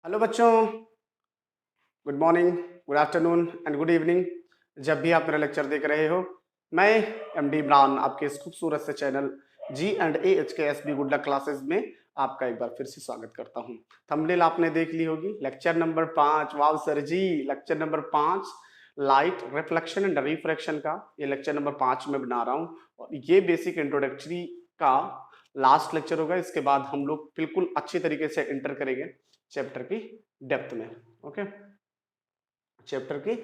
Hello बच्चों, good morning, good afternoon and good evening. जब भी आप मेरा लेक्चर देख रहे हो, मैं एमडी इमरान आपके इस खूबसूरत से channel G&AHK SB good luck classes में आपका एक बार फिर से स्वागत करता हूं। थंबनेल आपने देख ली होगी, lecture number 5। Wow sir ji, lecture number 5 light reflection and refraction का ये लेक्चर नंबर 5 में बना रहा हूं। और ये बेसिक इंट्रोडक्टरी का लास्ट लेक्चर होगा। इसके बाद हम लोग बिल्कुल अच्छी तरीके से एंटर करेंगे चैप्टर की डेप्थ में। ओके, चैप्टर की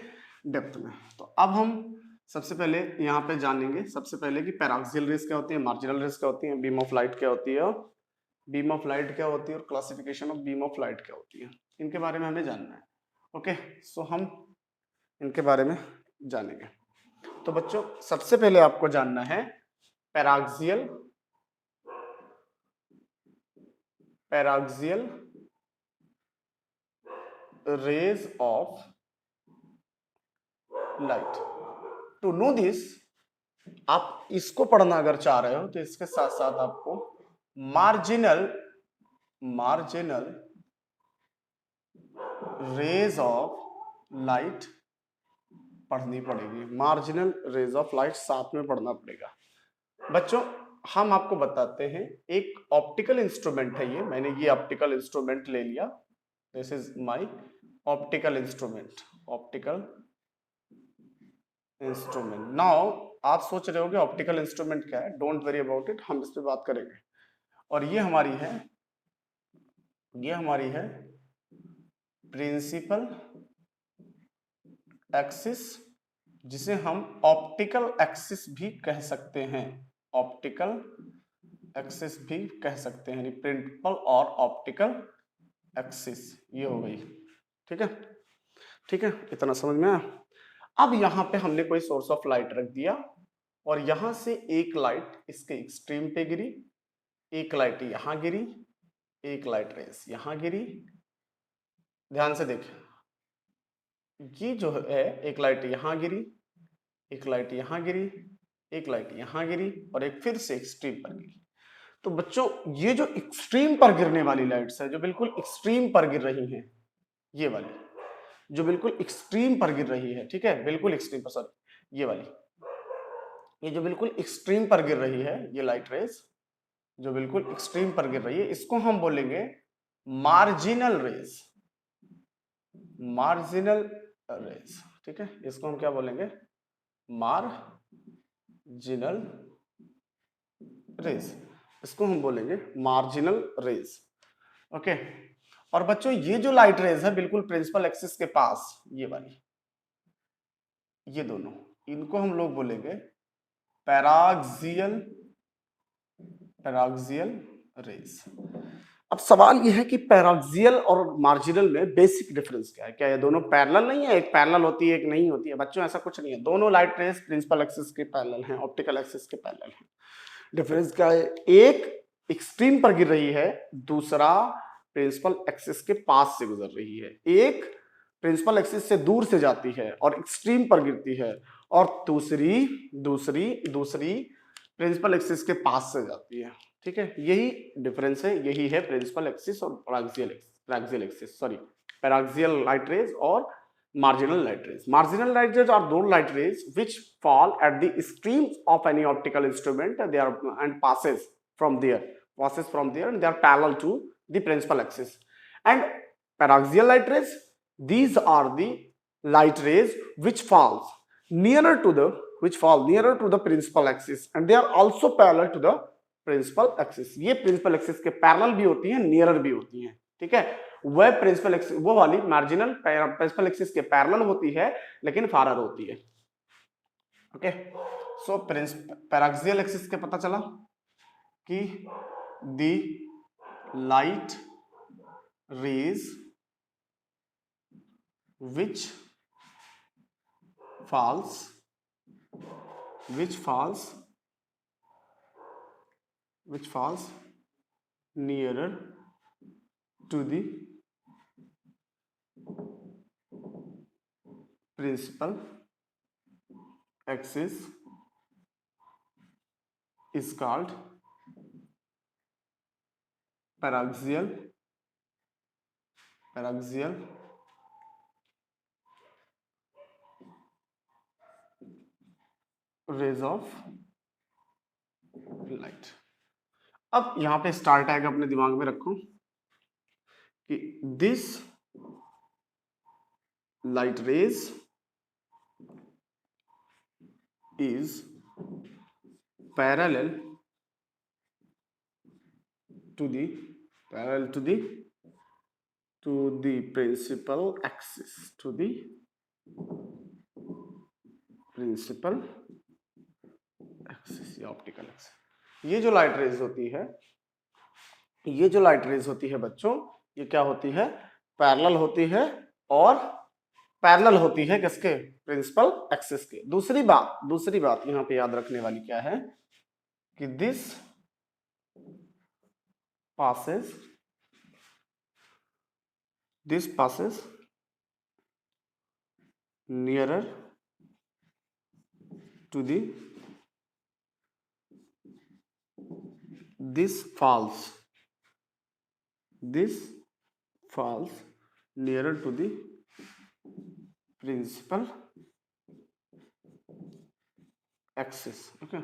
डेप्थ में। तो अब हम सबसे पहले यहाँ पे जानेंगे सबसे पहले कि पैराक्सियल रेज क्या होती है, मार्जिनल रेज क्या होती है, बीम ऑफ लाइट क्या होती है, और बीम ऑफ लाइट क्या होती है, और classification of beam of light क्या होती है। इनके बारे में हमें जानना है। ओके, सो हम इनके बारे में जानेंगे। तो बच्चों, सबसे पहले आपको जानना है paraxial paraxial rays of light. To know this, आप इसको पढ़ना अगर चाह रहे हो तो इसके साथ साथ आपको marginal marginal rays of light पढ़नी पड़ेगी। मार्जिनल रेज ऑफ लाइट साथ में पढ़ना पड़ेगा। बच्चों, हम आपको बताते हैं, एक ऑप्टिकल इंस्ट्रूमेंट है ये। मैंने ये ऑप्टिकल इंस्ट्रूमेंट ले लिया। This is my optical instrument. Optical instrument. Now आप सोच रहे होगे ऑप्टिकल इंस्ट्रूमेंट क्या है। डोंट वरी अबाउट इट, हम इस पे बात करेंगे। और ये हमारी है प्रिंसिपल एक्सिस, जिसे हम ऑप्टिकल एक्सिस भी कह सकते हैं। ऑप्टिकल एक्सिस भी कह सकते हैं, प्रिंसिपल और ऑप्टिकल एक्सिस। ये हो गई। ठीक है, ठीक है, इतना समझ में आया। अब यहां पे हमने कोई सोर्स ऑफ लाइट रख दिया और यहां से एक लाइट इसके एक्सट्रीम पे गिरी, एक लाइट यहां गिरी, एक लाइट रेस यहां गिरी। ध्यान से देखिए, ये जो है एक लाइट यहां गिरी, एक लाइट यहां गिरी, एक लाइट यहां गिरी, और एक फिर से एक्सट्रीम पर गिरी। तो बच्चों, ये जो एक्सट्रीम पर गिरने वाली लाइट्स है, जो बिल्कुल एक्सट्रीम पर गिर रही हैं, ये वाली जो बिल्कुल एक्सट्रीम पर गिर रही है, ठीक है, बिल्कुल एक्सट्रीम पर, सॉरी, ये वाली, ये जो बिल्कुल एक्सट्रीम पर गिर रही है, ये लाइट रेस जो बिल्कुल एक्सट्रीम पर गिर रही है, इसको हम बोलेंगे मार्जिनल रेस। मार्जिनल रेस, ठीक है, इसको हम क्या बोलेंगे, मार्जिनल रेज। इसको हम बोलेंगे मार्जिनल रेज। ओके, और बच्चों, ये जो लाइट रेज है बिल्कुल प्रिंसिपल एक्सिस के पास, ये वाली, ये दोनों, इनको हम लोग बोलेंगे पैराक्सियल पैराक्सियल रेज। अब सवाल यह है कि पैराक्सियल और मार्जिनल में बेसिक डिफरेंस क्या है। क्या ये दोनों पैरेलल नहीं है, एक पैरेलल होती है एक नहीं होती है? बच्चों, ऐसा कुछ नहीं है, दोनों लाइट रेज प्रिंसिपल एक्सिस के पैरेलल हैं, ऑप्टिकल एक्सिस के पैरेलल हैं। डिफरेंस क्या है, एक एक्सट्रीम पर गिर रही है, दूसरा प्रिंसिपल एक्सिस के पास से गुजर रही है। एक प्रिंसिपल एक्सिस से दूर से जाती है और एक्सट्रीम पर गिरती है, और दूसरी दूसरी दूसरी प्रिंसिपल एक्सिस के पास से जाती है। ठीक है, यही डिफरेंस है, यही है प्रिंसिपल एक्सिस और paraxial axis, sorry, paraxial light rays और marginal light rays. Marginal light rays are those light rays which fall at the extremes of any optical instrument. They are and passes from there, and they are parallel to the principal axis. And paraxial light rays, these are the light rays which fall nearer to the principal axis, and they are also parallel to the principal axis. ये principal axis के parallel भी होती हैं, nearer भी होती हैं। ठीक है, वह प्रिंसिपल एक्सिस, वो वाली मार्जिनल प्रिंसिपल एक्सिस के पैरेलल होती है लेकिन फारर होती है। ओके, सो पैराक्सियल एक्सिस के पता चला कि the light rays which falls nearer to the principal axis is called paraxial paraxial rays of light. अब यहां पे स्टार टैग अपने दिमाग में रखो कि this light rays is parallel to the principal axis, to the principal axis या optical axis. ये जो लाइट रेज होती है बच्चों, ये क्या होती है? पैरेलल होती है, और पैरेलल होती है किसके? प्रिंसिपल एक्सिस के। दूसरी बात यहां पे याद रखने वाली क्या है कि this passes nearer to the this falls nearer to the principal axis. Okay,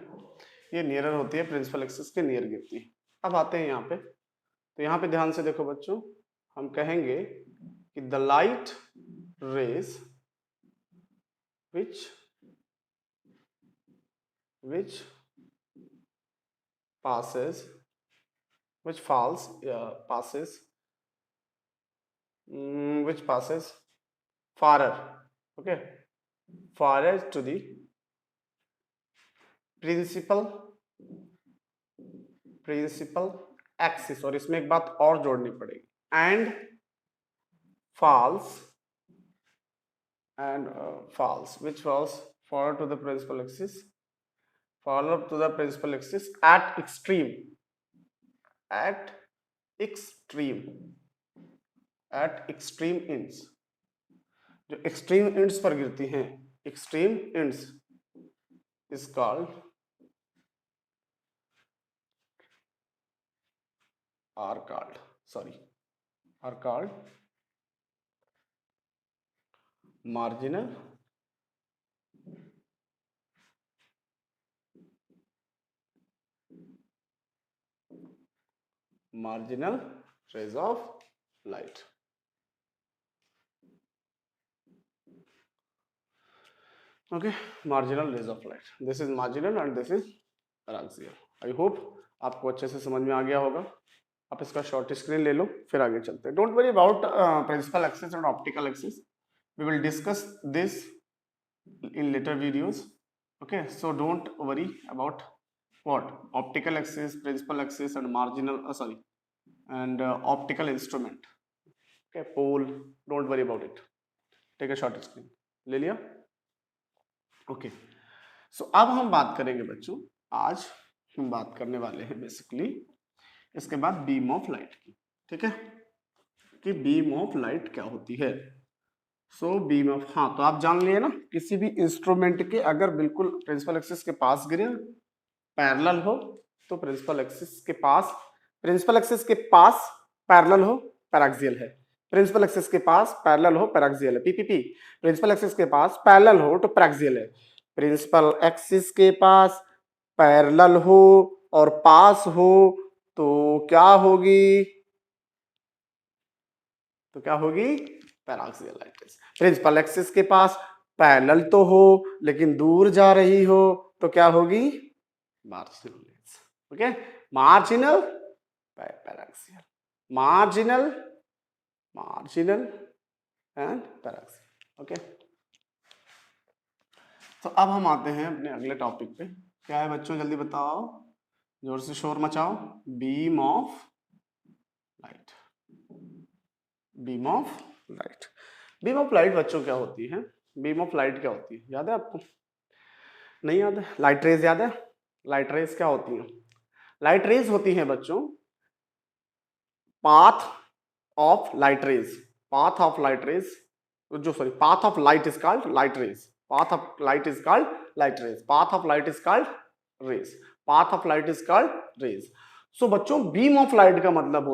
ये नियरर होती है, प्रिंसिपल एक्सिस के नियर गिरती है। अब आते हैं यहाँ पे, तो यहाँ पे ध्यान से देखो बच्चों, हम कहेंगे कि the light rays which passes farther, okay, farther to the principal axis, और इसमें एक बात और जोड़नी पड़ेगी, and falls which falls forward to the principal axis at extreme ends। जो एक्सट्रीम एंड्स पर गिरती हैं, extreme ends is called marginal rays of light। okay, marginal rays of light, this is marginal and this is paraxial। I hope आपको अच्छे से समझ में आ गया होगा। आप इसका शॉर्ट स्क्रीन ले लो, फिर आगे चलते हैं। Don't worry about principal axis and optical axis, we will discuss this in later videos. Okay, so don't worry about what optical axis, principal axis and marginal and optical instrument, okay, pole, don't worry about it। take a short screen, ले लिया? Okay, सो अब हम बात करेंगे बच्चों, आज हम बात करने वाले हैं बेसिकली इसके बाद बीम ऑफ लाइट की। ठीक है, कि बीम ऑफ लाइट क्या होती है। सो बीम ऑफ, हाँ, तो आप जान लिए ना, किसी भी इंस्ट्रूमेंट के अगर बिल्कुल प्रिंसिपल एक्सिस के पास गिरे, पैरेलल हो, तो प्रिंसिपल एक्सिस के पास पैरेलल हो, पैराक्सियल है। प्रिंसिपल एक्सिस के पास पैरेलल हो, पैराक्सियल है। पीपीपी, प्रिंसिपल एक्सिस के पास पैरेलल हो तो पैराक्सियल है। प्रिंसिपल एक्सिस के पास पैरेलल हो और पास हो तो क्या होगी? Paraxial light rays. Principal axis के पास पैरेलल तो हो लेकिन दूर जा रही हो तो क्या होगी? Marginal rays. Okay, marginal paraxial, marginal and paraxial. Okay, तो अब हम आते हैं अपने अगले टॉपिक पे। क्या है बच्चों, जल्दी बताओ, जोर से शोर मचाओ। Beam of light. Beam of light बच्चों क्या होती है? बीम ऑफ लाइट क्या होती है, याद है आपको? नहीं याद है? लाइट रेज याद है? लाइट रेज क्या होती है? लाइट रेज होती है बच्चों path of light rays. Path of light is called light rays. Path of light is called light rays. Path of light is called rays. Path of light is called rays. So बच्चों, beam of light का मतलब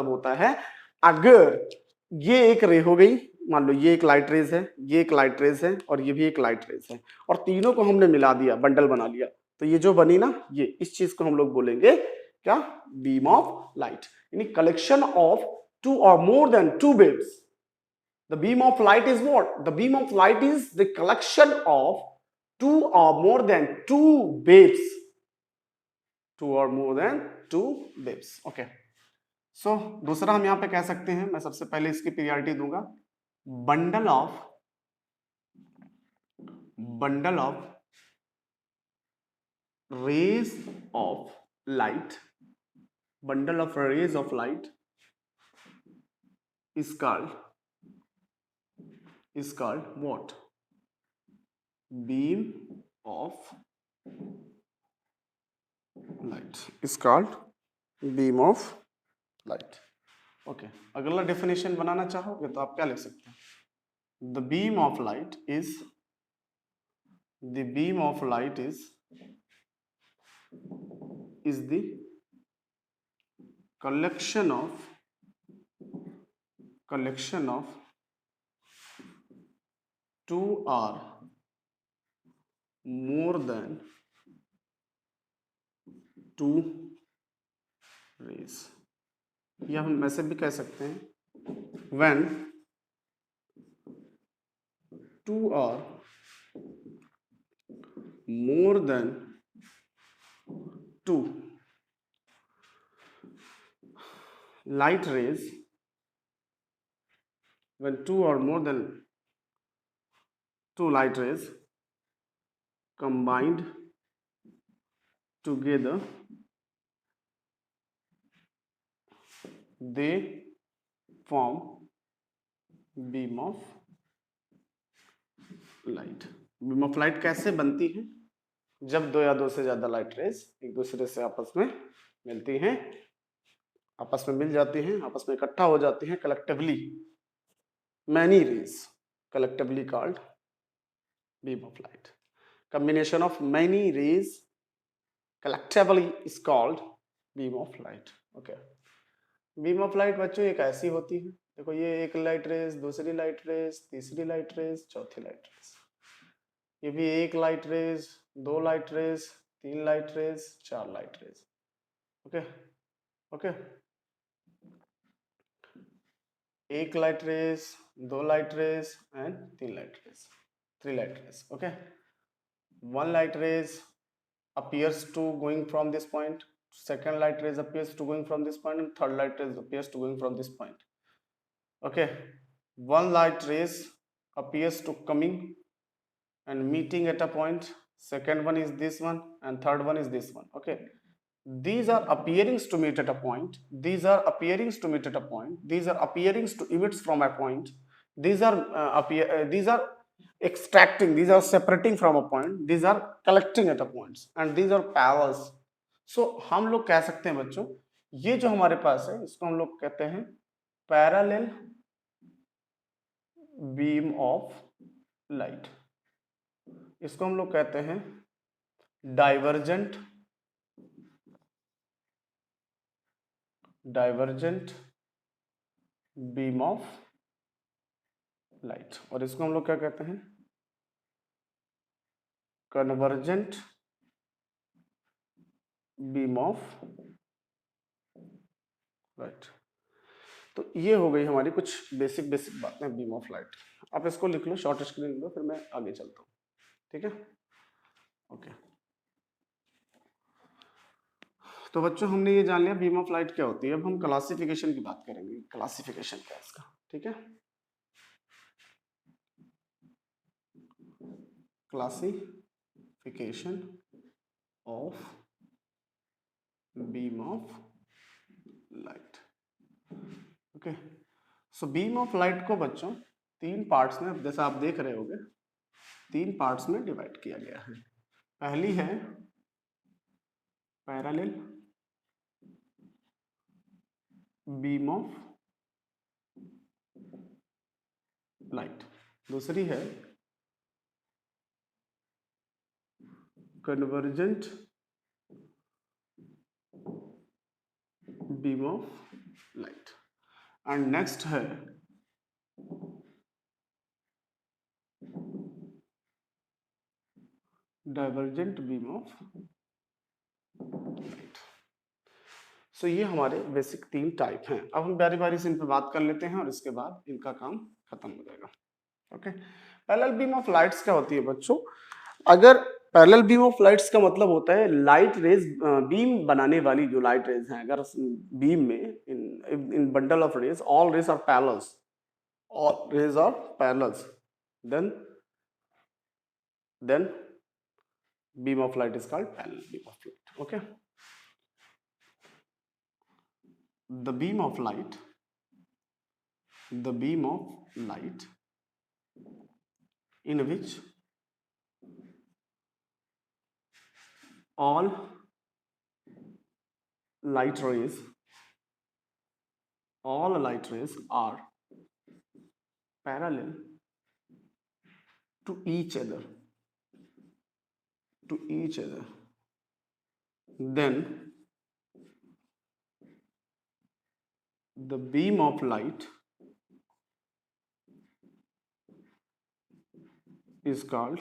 होता है अगर ये एक रे हो गई, मान लो ये एक लाइट रेज है, ये एक लाइट रेज है और ये भी एक लाइट रेज है, और तीनों को हमने मिला दिया, बंडल बना लिया, तो ये जो बनी ना, ये इस चीज को हम लोग बोलेंगे क्या? बीम ऑफ लाइट, यानी कलेक्शन ऑफ टू और more than two waves. The beam of light is what? The beam of light is the collection of two or more than two waves. Two or more than two waves. Okay. So दूसरा हम यहां पे कह सकते हैं, मैं सबसे पहले इसकी प्रियोरिटी दूंगा, bundle of rays of light, bundle of rays of light is called what? Beam of light is called beam of light. Okay, अगला डेफिनेशन बनाना चाहोगे तो आप क्या लिख सकते हैं? The beam of light is the collection of two or more than two rays, या हम ऐसे भी कह सकते हैं when two or more than two light rays, when two or more than two light rays combined together, they form beam of light. Beam of light कैसे बनती है? जब दो या दो से ज्यादा लाइट रेज एक दूसरे से आपस में मिलती हैं, आपस में मिल जाती हैं, आपस में इकट्ठा हो जाती हैं, collectively many rays, collectively called beam of light. combination of many rays collectively is called beam of light. Okay. Beam of light बच्चों एक ऐसी होती है, देखो ये एक लाइट रेज, दूसरी लाइट रेज, तीसरी लाइट रेज, चौथी लाइट रेज, ये भी एक लाइट रेज, दो लाइट रेज, तीन लाइट रेज, चार लाइट रेज. ओके ओके, एक लाइट रेज, दो लाइट रेज एंड तीन light rays, three light rays. Okay, one light rays appears to going from this point, second light rays appears to going from this point, and third light rays appears to going from this point. Okay, one light rays appears to coming and meeting at a point, second one is this one, and third one is this one. Okay, these are appearings to meet at a point, these are appearings to meet at a point, these are appearings to emit from a point, these are these are extracting, these are separating from a point, these are collecting at a points, and these are parallels. So हम लोग कह सकते हैं बच्चों, ये जो हमारे पास है इसको हम लोग कहते हैं पैरेलल बीम ऑफ लाइट, इसको हम लोग कहते हैं डाइवर्जेंट बीम ऑफ लाइट, और इसको हम लोग क्या कहते हैं? Convergent beam of light. तो ये हो गई हमारी कुछ बेसिक बातें बीम ऑफ लाइट. आप इसको लिख लो, शॉर्ट स्क्रीन लो, फिर मैं आगे चलता हूँ. ठीक है, ओके. तो बच्चों हमने ये जान लिया बीम ऑफ लाइट क्या होती है. अब हम क्लासिफिकेशन की बात करेंगे, क्लासिफिकेशन क्या है इसका. ठीक है, classification of beam of light. Okay, so beam of light को बच्चों तीन पार्ट्स में, जैसा आप देख रहे होंगे, तीन पार्ट्स में डिवाइड किया गया है. पहली है पैरेलल बीम ऑफ लाइट, दूसरी है convergent beam of light, and next है डाइवर्जेंट बीम ऑफ लाइट। सो ये हमारे बेसिक 3 टाइप हैं। अब हम बारी बारी से इन पर बात कर लेते हैं और इसके बाद इनका काम खत्म हो जाएगा। Okay, parallel beam of lights क्या होती है बच्चों? अगर पैरेलल बीम ऑफ लाइट्स का मतलब होता है लाइट रेज, बीम बनाने वाली जो लाइट रेज हैं, अगर बीम में in bundle of rays all rays are parallels, all rays are parallels, then beam of light is called parallel beam of light. Okay, the beam of light in which all light rays are parallel to each other, then the beam of light is called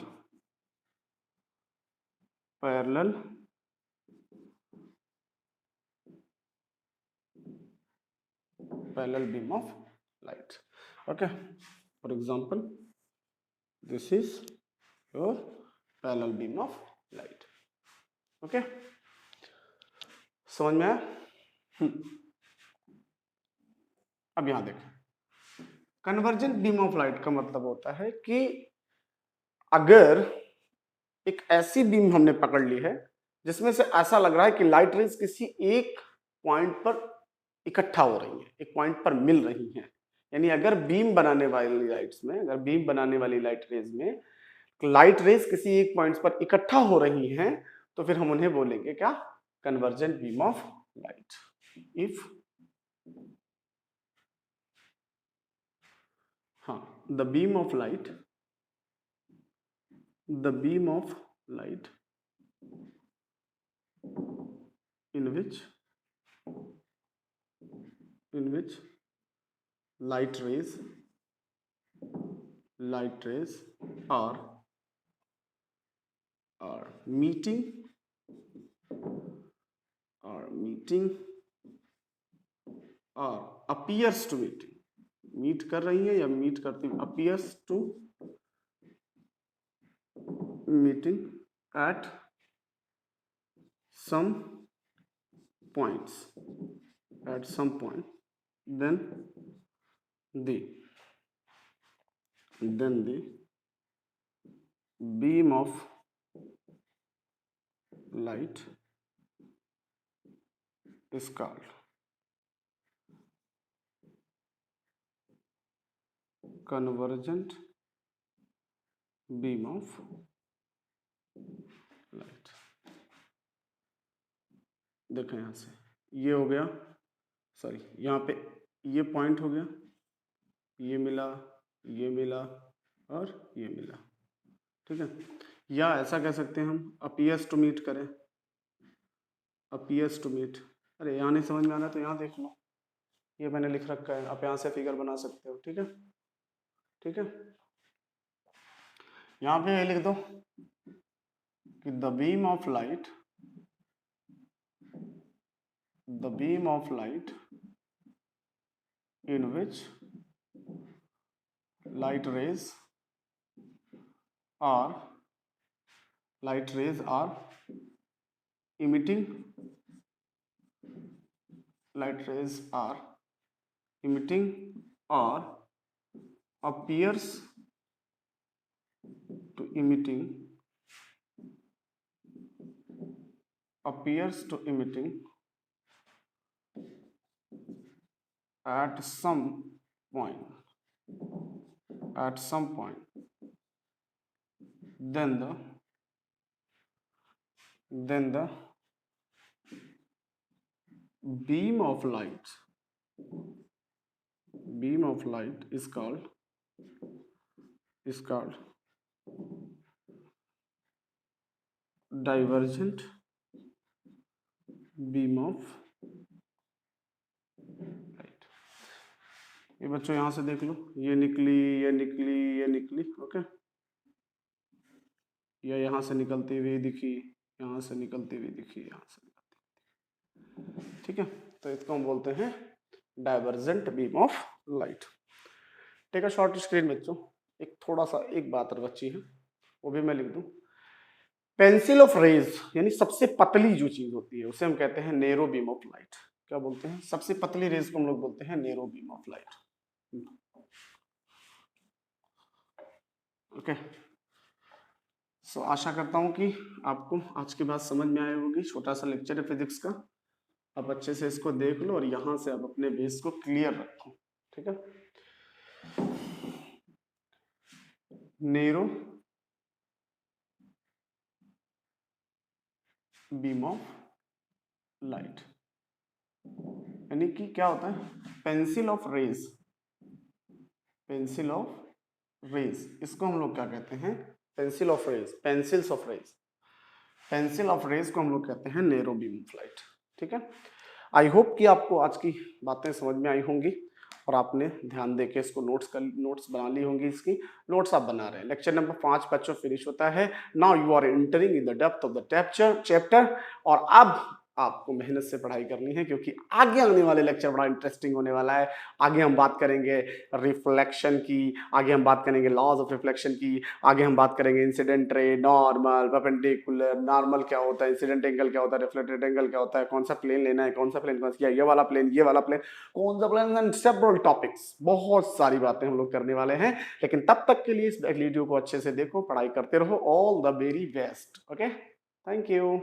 parallel beam of light. Okay, for example, this is your parallel beam of light. Okay, समझ में आया? अब यहां देखें, convergent beam of light का मतलब होता है कि अगर एक ऐसी बीम हमने पकड़ ली है जिसमें से ऐसा लग रहा है कि लाइट रेज किसी एक पॉइंट पर इकट्ठा हो रही है, एक पॉइंट पर मिल रही है, यानी अगर बीम बनाने वाली लाइट रेज में लाइट रेज किसी एक पॉइंट पर इकट्ठा हो रही हैं, तो फिर हम उन्हें बोलेंगे क्या? Convergent beam of light. If the beam of light in which light rays are meeting or appears to meet कर रही है या मीट करती, appears to meeting at some point, then the beam of light is called convergent beam of light. देखें यहां से ये हो गया, सॉरी यहाँ पे ये पॉइंट हो गया, ये मिला और ये मिला, ठीक है। या ऐसा कह सकते हैं हम अपीयर्स टू मीट करें, अरे यहाँ नहीं समझ में आ रहा तो यहाँ देख लो, ये मैंने लिख रखा है, आप यहाँ से फिगर बना सकते हो, ठीक है। यहाँ पे ये लिख दो कि the beam of light in which light rays are emitting or appears to emitting at some point, then the beam of light is called divergent beam of light। ये बच्चों यहाँ से देख लो, ये निकली, ये निकली, ये निकली, ओके। ये यहाँ से निकलती हुई दिखी, यहाँ से निकलती हुई दिखी, यहाँ से निकलती, ठीक है। तो इसको हम बोलते हैं divergent beam of light. Take a short screen बच्चों। एक थोड़ा सा एक बात और बची है, वो भी मैं लिख दूं। पेंसिल ऑफ रेज यानी सबसे पतली जो चीज होती है उसे हम कहते हैं नेरो बीम ऑफ लाइट। क्या बोलते हैं? सबसे पतली रेज को हम लोग बोलते हैं narrow beam of light, okay. So आशा करता हूं कि आपको आज की बात समझ में आई होगी। छोटा सा लेक्चर है फिजिक्स का, आप अच्छे से इसको देख लो और यहां से आप अपने बेस को क्लियर रखो, ठीक है। नेरो बीम ऑफ लाइट यानी कि क्या होता है? Pencil of rays, pencil of rays, इसको हम लोग क्या कहते हैं? Pencil of rays, pencils of rays, pencil of rays को हम लोग कहते हैं नेरो बीम ऑफ लाइट, ठीक है। आई होप कि आपको आज की बातें समझ में आई होंगी और आपने ध्यान देके इसको नोट्स बना ली होंगी। इसकी नोट्स आप बना रहे हैं। लेक्चर नंबर 5 बच्चों फिनिश होता है। Now you are entering in the depth of the chapter और अब आपको मेहनत से पढ़ाई करनी है क्योंकि आगे आने वाले लेक्चर बड़ा इंटरेस्टिंग होने वाला है। आगे हम बात करेंगे रिफ्लेक्शन की, आगे हम बात करेंगे लॉज ऑफ रिफ्लेक्शन की, आगे हम बात करेंगे incident ray, normal, perpendicular, normal क्या होता है, इंसिडेंट एंगल क्या होता है, रिफ्लेक्टेड एंगल क्या होता है, कौन सा प्लेन लेना है, कौन सा प्लेन, कौन सा, ये वाला प्लेन, ये वाला प्लेन, कौन सा प्लेन, एंड सेवरल टॉपिक्स। बहुत सारी बातें हम लोग करने वाले हैं, लेकिन तब तक के लिए इस वीडियो को अच्छे से देखो, पढ़ाई करते रहो। All the very best, okay, thank you.